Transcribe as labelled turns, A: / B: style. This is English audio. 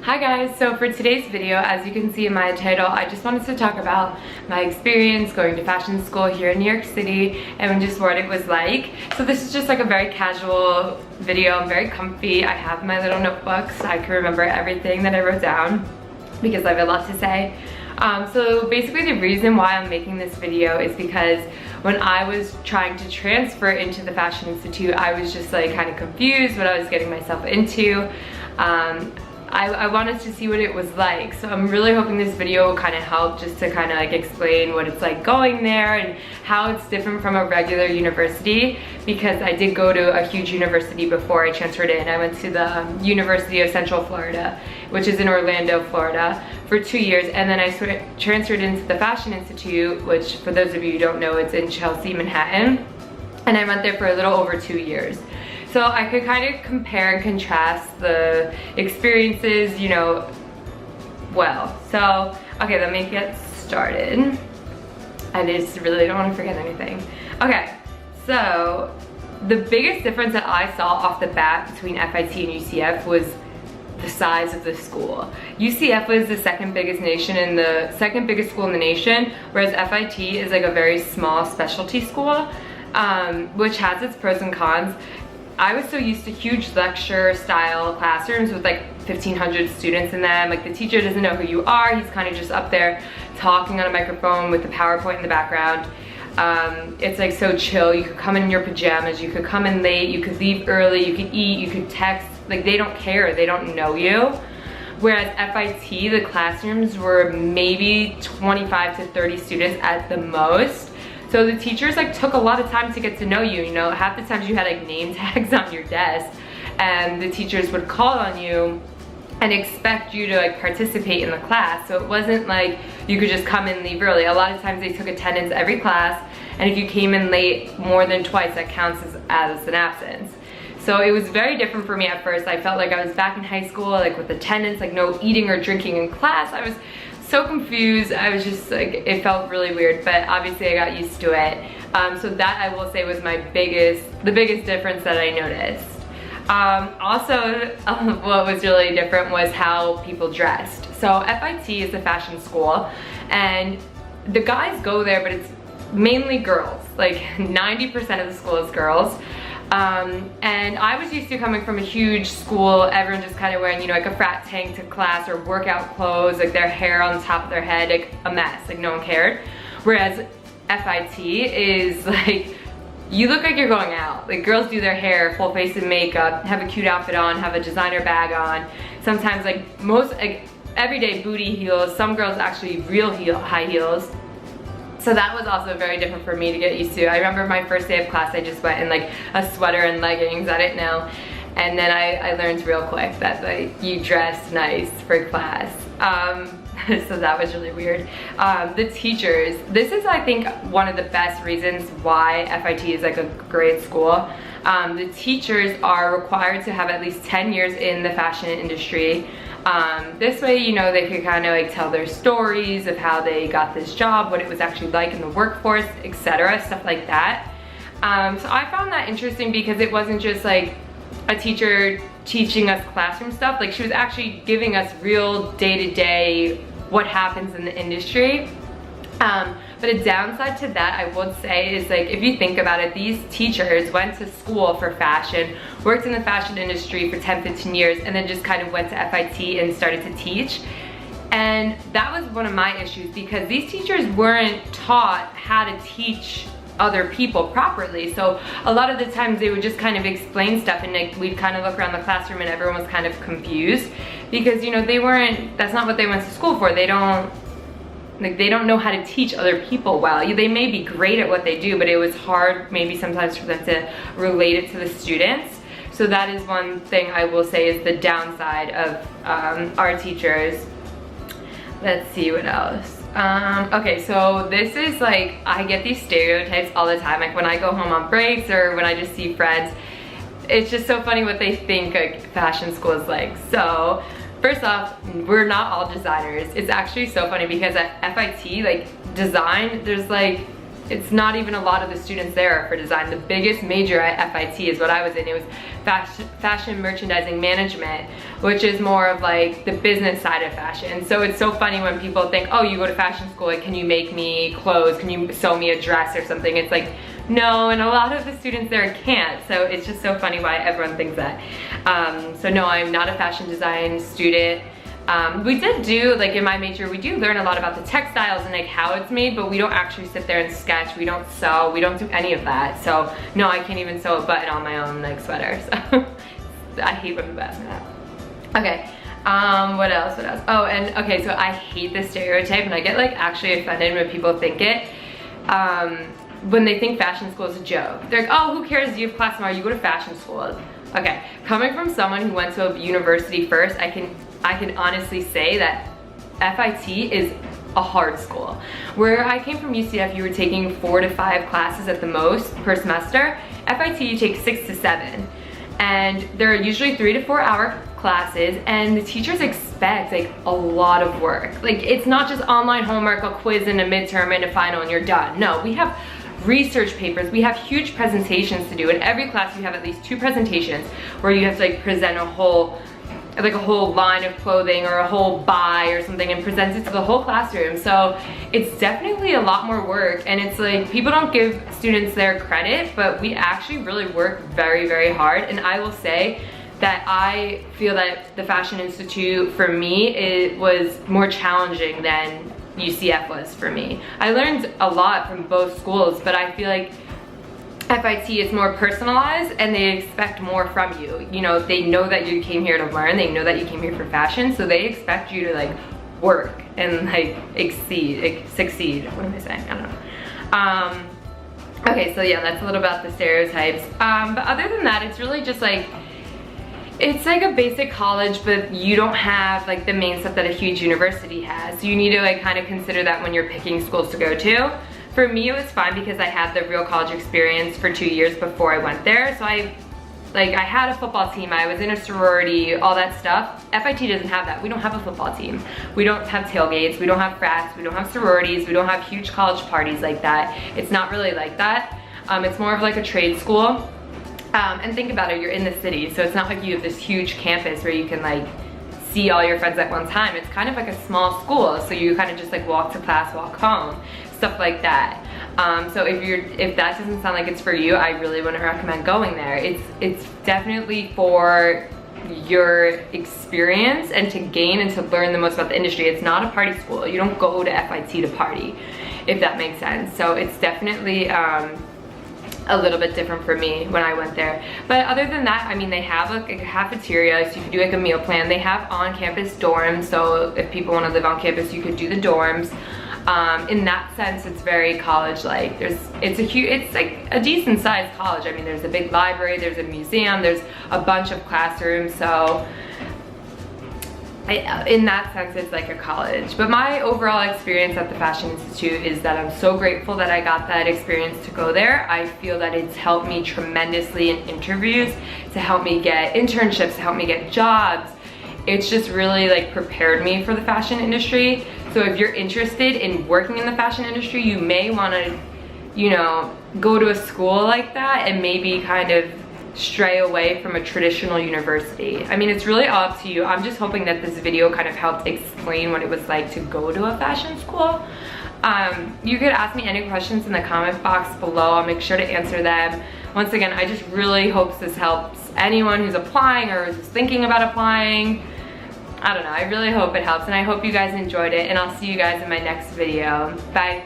A: Hi guys, so for today's video, as you can see in my title, I just wanted to talk about my experience going to fashion school here in New York City and just what it was like. So this is just like a very casual video. I'm very comfy. I have my little notebooks. I can remember everything that I wrote down because I have a lot to say. So basically the reason why I'm making this video is because when I was trying to transfer into the Fashion Institute, I was just like kind of confused what I was getting myself into. I wanted to see what it was like, so I'm really hoping this video will kind of help just to kind of like explain what it's like going there and how it's different from a regular university, because I did go to a huge university before I transferred in. I went to the University of Central Florida, which is in Orlando, Florida, for 2 years, and then I transferred into the Fashion Institute, which for those of you who don't know, it's in Chelsea, Manhattan, and I went there for a little over 2 years. So I could kind of compare and contrast the experiences, you know, well. So, okay, let me get started. I just really don't want to forget anything. Okay, so the biggest difference that I saw off the bat between FIT and UCF was the size of the school. UCF was the second biggest school in the nation, whereas FIT is like a very small specialty school, which has its pros and cons. I was so used to huge lecture style classrooms with like 1,500 students in them. Like the teacher doesn't know who you are. He's kind of just up there talking on a microphone with the PowerPoint in the background. It's like so chill. You could come in your pajamas, you could come in late, you could leave early, you could eat, you could text. Like they don't care, they don't know you. Whereas FIT, the classrooms were maybe 25 to 30 students at the most. So the teachers like took a lot of time to get to know you, you know, half the times you had like name tags on your desk and the teachers would call on you and expect you to like participate in the class. So it wasn't like you could just come in and leave early. A lot of times they took attendance every class, and if you came in late more than twice, that counts as an absence. So it was very different for me at first. I felt like I was back in high school, like with attendance, like no eating or drinking in class. I was so confused. I was just like, it felt really weird, but obviously I got used to it. So that I will say was the biggest difference that I noticed. What was really different was how people dressed. So FIT is a fashion school, and the guys go there, but it's mainly girls. Like 90% of the school is girls. And I was used to coming from a huge school, everyone just kind of wearing, you know, like a frat tank to class, or workout clothes, like their hair on the top of their head, like a mess, like no one cared. Whereas FIT is like, you look like you're going out. Like girls do their hair, full face of makeup, have a cute outfit on, have a designer bag on. Sometimes like everyday booty heels, some girls actually real high heels. So that was also very different for me to get used to. I remember my first day of class, I just went in like a sweater and leggings, I didn't know. And then I learned real quick that like you dress nice for class. So that was really weird. The teachers, this is I think one of the best reasons why FIT is like a great school. The teachers are required to have at least 10 years in the fashion industry. This way, you know, they could kind of like tell their stories of how they got this job, what it was actually like in the workforce, etc., stuff like that. So I found that interesting because it wasn't just like a teacher teaching us classroom stuff. Like she was actually giving us real day-to-day what happens in the industry. But a downside to that, I would say, is like, if you think about it, these teachers went to school for fashion, worked in the fashion industry for 10, 15 years, and then just kind of went to FIT and started to teach. And that was one of my issues, because these teachers weren't taught how to teach other people properly. So a lot of the times they would just kind of explain stuff, and like we'd kind of look around the classroom and everyone was kind of confused because, you know, that's not what they went to school for. They don't know how to teach other people well. They may be great at what they do, but it was hard maybe sometimes for them to relate it to the students. So that is one thing I will say is the downside of our teachers. Let's see what else. Okay, so this is like, I get these stereotypes all the time. Like when I go home on breaks or when I just see friends, it's just so funny what they think like fashion school is like. So first off, we're not all designers. It's actually so funny because at FIT, like design, there's like it's not even a lot of the students there are for design. The biggest major at FIT is what I was in. It was fashion merchandising management, which is more of like the business side of fashion. So it's so funny when people think, oh, you go to fashion school, like, can you make me clothes? Can you sew me a dress or something? It's like, no, and a lot of the students there can't. So it's just so funny why everyone thinks that. So no, I'm not a fashion design student. We did do, like in my major, we do learn a lot about the textiles and like how it's made, but we don't actually sit there and sketch. We don't sew, we don't do any of that. So no, I can't even sew a button on my own like sweater. So I hate when people ask me that. Okay, what else? Oh, and okay, so I hate this stereotype, and I get like actually offended when people think it. When they think fashion school is a joke. They're like, oh, who cares, you have class tomorrow, you go to fashion school. Okay, coming from someone who went to a university first, I can honestly say that FIT is a hard school. Where I came from UCF, you were taking 4 to 5 classes at the most per semester. FIT, you take 6 to 7. And there are usually 3 to 4 hour classes, and the teachers expect like a lot of work. Like, it's not just online homework, a quiz and a midterm and a final and you're done. No, we have research papers, we have huge presentations to do. In every class you have at least 2 presentations where you have to like present a whole line of clothing or a whole buy or something and present it to the whole classroom. So it's definitely a lot more work, and it's like people don't give students their credit, but we actually really work very, very hard. And I will say that I feel that the Fashion Institute for me, it was more challenging than UCF was for me. I learned a lot from both schools, but I feel like FIT is more personalized and they expect more from you. You know, they know that you came here to learn, they know that you came here for fashion, so they expect you to like work and like succeed. What am I saying? I don't know. Okay, so yeah, that's a little about the stereotypes. But other than that, it's really just like, it's like a basic college, but you don't have like the main stuff that a huge university has. So you need to like kind of consider that when you're picking schools to go to. For me, it was fine because I had the real college experience for 2 years before I went there. So I had a football team, I was in a sorority, all that stuff. FIT doesn't have that. We don't have a football team. We don't have tailgates, we don't have frats, we don't have sororities, we don't have huge college parties like that. It's not really like that. It's more of like a trade school. And think about it, you're in the city, so it's not like you have this huge campus where you can like see all your friends at one time. It's kind of like a small school, so you kind of just like walk to class, walk home, stuff like that. So if that doesn't sound like it's for you, I really wouldn't recommend going there. It's definitely for your experience and to gain and to learn the most about the industry. It's not a party school. You don't go to FIT to party, if that makes sense. So it's definitely a little bit different for me when I went there. But other than that, I mean, they have like a cafeteria, so you can do like a meal plan. They have on-campus dorms, so if people want to live on campus, you could do the dorms. In that sense, it's very college-like. It's like a decent sized college. I mean, there's a big library, there's a museum, there's a bunch of classrooms, so in that sense, it's like a college. But my overall experience at the Fashion Institute is that I'm so grateful that I got that experience to go there. I feel that it's helped me tremendously in interviews, to help me get internships, to help me get jobs. It's just really like prepared me for the fashion industry. So if you're interested in working in the fashion industry, you may want to, you know, go to a school like that and maybe kind of stray away from a traditional university. I mean, it's really all up to you. I'm just hoping that this video kind of helped explain what it was like to go to a fashion school. You could ask me any questions in the comment box below. I'll make sure to answer them. Once again, I just really hope this helps anyone who's applying or who's thinking about applying. I don't know, I really hope it helps, and I hope you guys enjoyed it, and I'll see you guys in my next video. Bye.